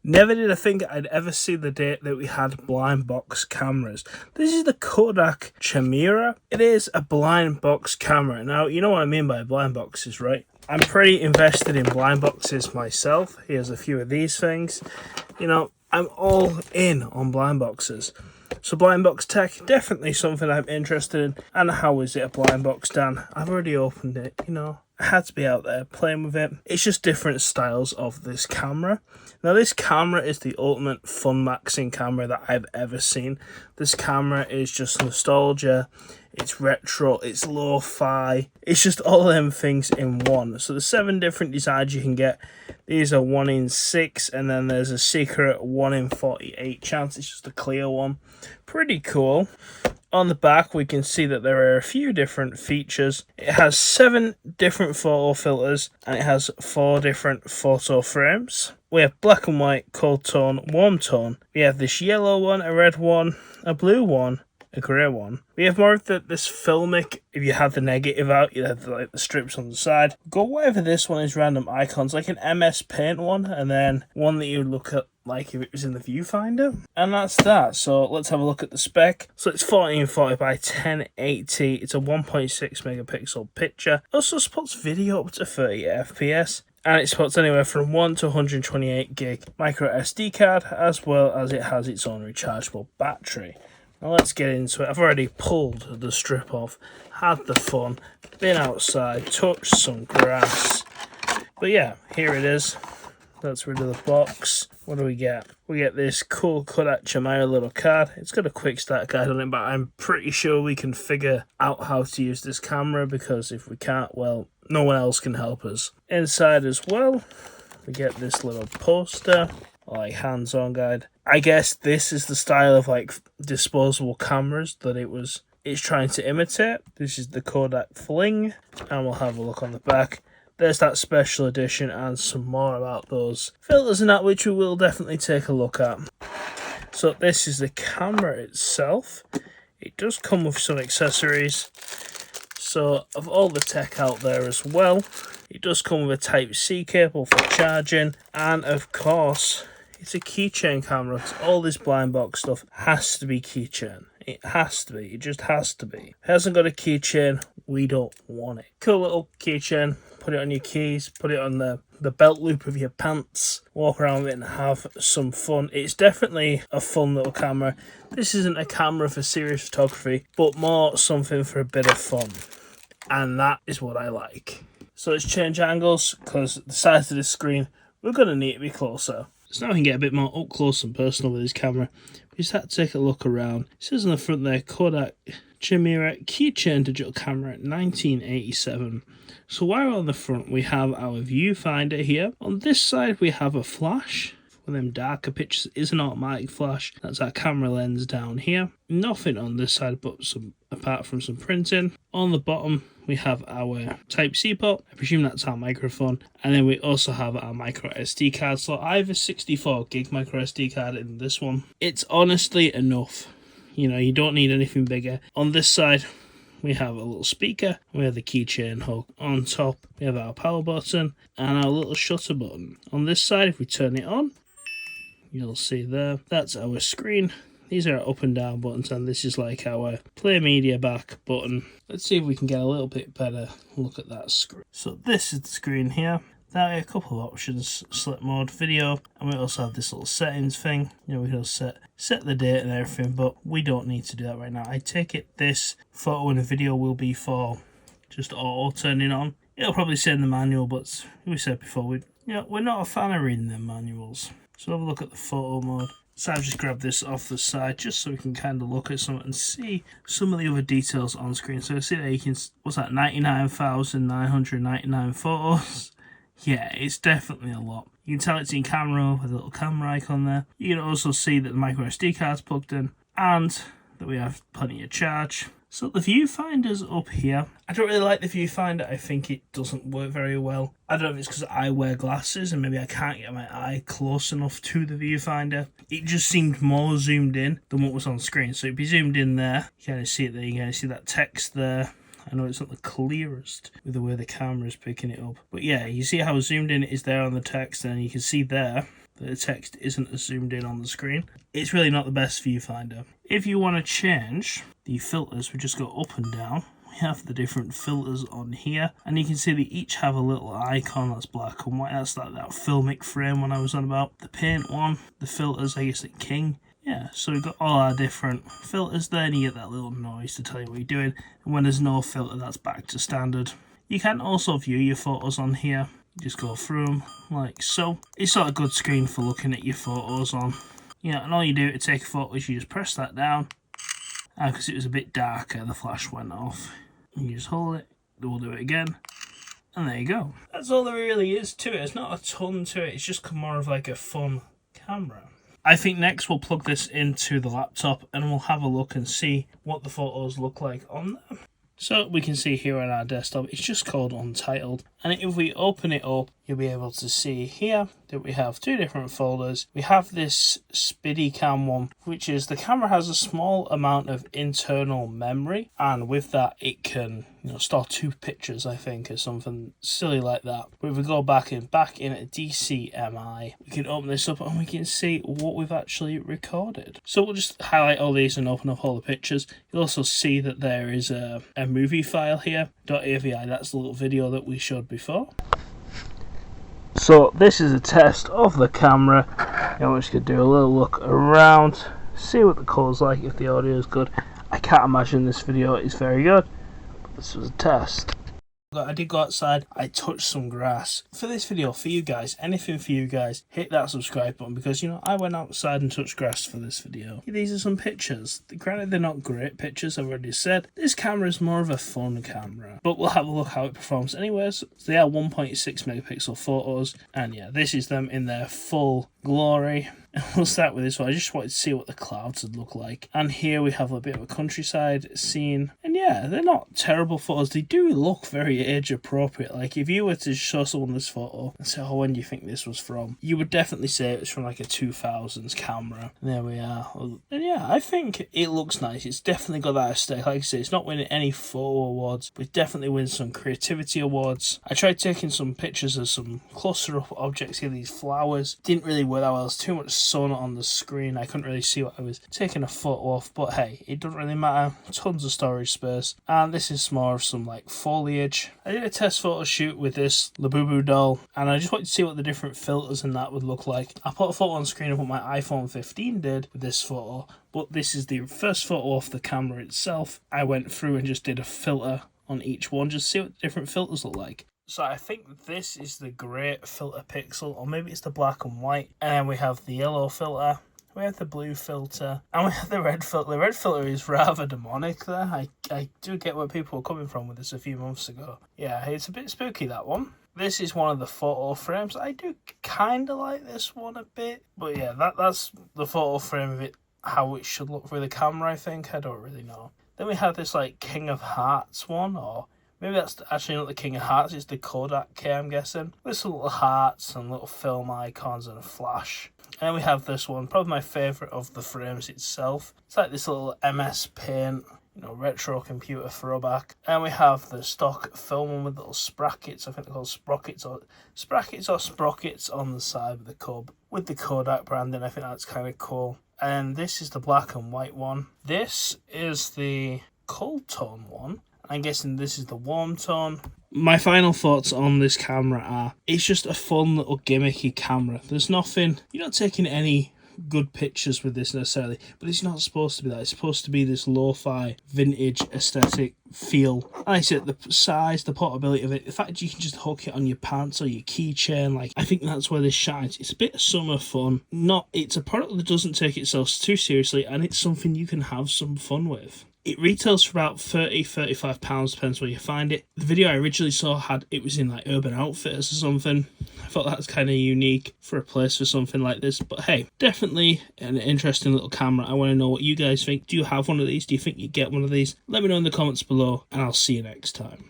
Never did I think I'd ever see the day that we had blind box cameras. This is the Kodak Charmera. It is a blind box camera. Now, you know what I mean by blind boxes, right? I'm pretty invested in blind boxes myself. Here's a few of these things. You know, I'm all in on blind boxes. So blind box tech, definitely something I'm interested in. And how is it a blind box, Dan? I've already opened it, you know. I had to be out there playing with it. It's just different styles of this camera. Now this camera is the ultimate fun maxing camera that I've ever seen. This camera is just nostalgia, it's retro, it's lo-fi. It's just all them things in one. So there's 7 different designs you can get. These are 1 in 6, and then there's a secret 1 in 48 chance. It's just a clear one. Pretty cool. On the back, we can see that there are a few different features. It has 7 different photo filters, and it has 4 different photo frames. We have black and white, cold tone, warm tone. We have this yellow one, a red one, a blue one, a grey one. We have more of this filmic. If you have the negative out, you have like the strips on the side. Go whatever this one is, random icons, like an MS Paint one, and then one that you look at like if it was in the viewfinder. And that's that. So let's have a look at the spec. So it's 1440 by 1080. It's a 1.6 megapixel picture. It also supports video up to 30 FPS. And it supports anywhere from 1 to 128 gig micro SD card, as well as it has its own rechargeable battery. Now let's get into it. I've already pulled the strip off, had the fun, been outside, touched some grass. But yeah, here it is. That's rid of the box. What do we get? We get this cool Kodak Charmera little card. It's got a quick start guide on it, but I'm pretty sure we can figure out how to use this camera, because if we can't, well, no one else can help us. Inside as well, we get this little poster, like hands-on guide. I guess this is the style of like disposable cameras that it's trying to imitate. This is the Kodak Fling, and we'll have a look on the back. There's that special edition and some more about those filters and that, which we will definitely take a look at. So this is the camera itself. It does come with some accessories. So of all the tech out there as well, it does come with a Type-C cable for charging, and of course it's a keychain camera. All this blind box stuff has to be keychain. It has to be. It just has to be. If it hasn't got a keychain, we don't want it. Cool little keychain. Put it on your keys. Put it on the belt loop of your pants. Walk around with it and have some fun. It's definitely a fun little camera. This isn't a camera for serious photography, but more something for a bit of fun. And that is what I like. So let's change angles, because the size of this screen, we're going to need to be closer. So now we can get a bit more up close and personal with this camera. We just had to take a look around. It says on the front there, Kodak Charmera Keychain Digital Camera 1987. So while on the front, we have our viewfinder here. On this side, we have a flash. For them darker pictures, it is an automatic flash. That's our camera lens down here. Nothing on this side but apart from some printing. On the bottom, we have our Type-C port. I presume that's our microphone. And then we also have our micro SD card slot. I have a 64 gig micro SD card in this one. It's honestly enough. You know, you don't need anything bigger. On this side, we have a little speaker. We have the keychain hook on top. We have our power button and our little shutter button. On this side, if we turn it on, you'll see there, that's our screen. These are our up and down buttons, and this is like our play media back button. Let's see if we can get a little bit better look at that screen. So this is the screen here. There are a couple of options: select mode, video, and we also have this little settings thing. You know, we can set the date and everything, but we don't need to do that right now. I take it this photo and video will be for just auto turning on. It'll probably say in the manual, but we said before, we're not a fan of reading the manuals. So have a look at the photo mode. So I've just grabbed this off the side just so we can kind of look at some and see some of the other details on screen. So see that you can, what's that, 99,999 photos? Yeah, it's definitely a lot. You can tell it's in camera with a little camera icon there. You can also see that the micro SD card's plugged in and that we have plenty of charge. So the viewfinder's up here. I don't really like the viewfinder. I think it doesn't work very well. I don't know if it's because I wear glasses and maybe I can't get my eye close enough to the viewfinder. It just seemed more zoomed in than what was on screen. So if you zoomed in there, you kind of see it there. You kind of see that text there. I know it's not the clearest with the way the camera's picking it up. But yeah, you see how zoomed in it is there on the text, and you can see there that the text isn't as zoomed in on the screen. It's really not the best viewfinder. If you want to change the filters, we just go up and down. We have the different filters on here, and you can see they each have a little icon that's black and white. That's like that filmic frame one I was on about. The paint one, the filters, I guess at King. Yeah, so we've got all our different filters there, and you get that little noise to tell you what you're doing. And when there's no filter, that's back to standard. You can also view your photos on here. Just go through them like so. It's not a good screen for looking at your photos on. Yeah, and all you do to take a photo is you just press that down. And because it was a bit darker, the flash went off. You just hold it, we'll do it again. And there you go. That's all there really is to it. It's not a ton to it. It's just more of like a fun camera. I think next we'll plug this into the laptop and we'll have a look and see what the photos look like on there. So we can see here on our desktop, it's just called Untitled. And if we open it up, you'll be able to see here that we have two different folders. We have this Spidicam one, which is the camera has a small amount of internal memory. And with that, it can store 2 pictures, I think, or something silly like that. But if we go back in a DCMI, we can open this up and we can see what we've actually recorded. So we'll just highlight all these and open up all the pictures. You'll also see that there is a movie file here, .avi, that's the little video that we showed before. So this is a test of the camera. I'm just going to do a little look around, see what the colour's like, if the audio is good. I can't imagine this video is very good. This was a test. I did go outside, I touched some grass. For this video, for you guys, anything for you guys, hit that subscribe button because, I went outside and touched grass for this video. These are some pictures. Granted, they're not great pictures, I've already said. This camera is more of a fun camera, but we'll have a look how it performs anyways. So they are 1.6 megapixel photos, and yeah, this is them in their full glory. And we'll start with this one. I just wanted to see what the clouds would look like. And here we have a bit of a countryside scene. And yeah, they're not terrible photos. They do look very age appropriate. Like if you were to show someone this photo and say, when do you think this was from? You would definitely say it's from like a 2000s camera. And there we are. And yeah, I think it looks nice. It's definitely got that aesthetic. Like I say, it's not winning any photo awards, but it definitely wins some creativity awards. I tried taking some pictures of some closer up objects here, these flowers. Didn't really work that well. There's too much sun on the screen. I couldn't really see what I was taking a photo of, but hey, it doesn't really matter. Tons of storage space. And this is more of some like foliage. I did a test photo shoot with this Labubu doll, and I just wanted to see what the different filters and that would look like. I put a photo on screen of what my iPhone 15 did with this photo, but this is the first photo off the camera itself. I went through and just did a filter on each one, just see what the different filters look like. So I think this is the grey filter pixel, or maybe it's the black and white. And then we have the yellow filter, we have the blue filter, and we have the red filter. The red filter is rather demonic there. I do get where people were coming from with this a few months ago. Yeah, it's a bit spooky, that one. This is one of the photo frames. I do kind of like this one a bit. But yeah, that's the photo frame of it, how it should look with the camera, I think. I don't really know. Then we have this like King of Hearts one, or maybe that's actually not the King of Hearts, it's the Kodak K, I'm guessing. With some little hearts and little film icons and a flash. And then we have this one, probably my favourite of the frames itself. It's like this little MS Paint, retro computer throwback. And we have the stock film one with little sprockets. I think they're called sprockets or sprockets on the side of the cub. With the Kodak branding, I think that's kind of cool. And this is the black and white one. This is the cold tone one. I'm guessing this is the warm tone. My final thoughts on this camera are, it's just a fun little gimmicky camera. There's nothing, you're not taking any good pictures with this necessarily, but it's not supposed to be that. It's supposed to be this lo-fi, vintage aesthetic feel. And I said, the size, the portability of it, the fact that you can just hook it on your pants or your keychain, I think that's where this shines. It's a bit of summer fun. It's a product that doesn't take itself too seriously, and it's something you can have some fun with. It retails for about £30-35, depends where you find it. The video I originally saw it was in Urban Outfitters or something. I thought that's kind of unique for a place for something like this. But hey, definitely an interesting little camera. I want to know what you guys think. Do you have one of these? Do you think you get one of these? Let me know in the comments below, and I'll see you next time.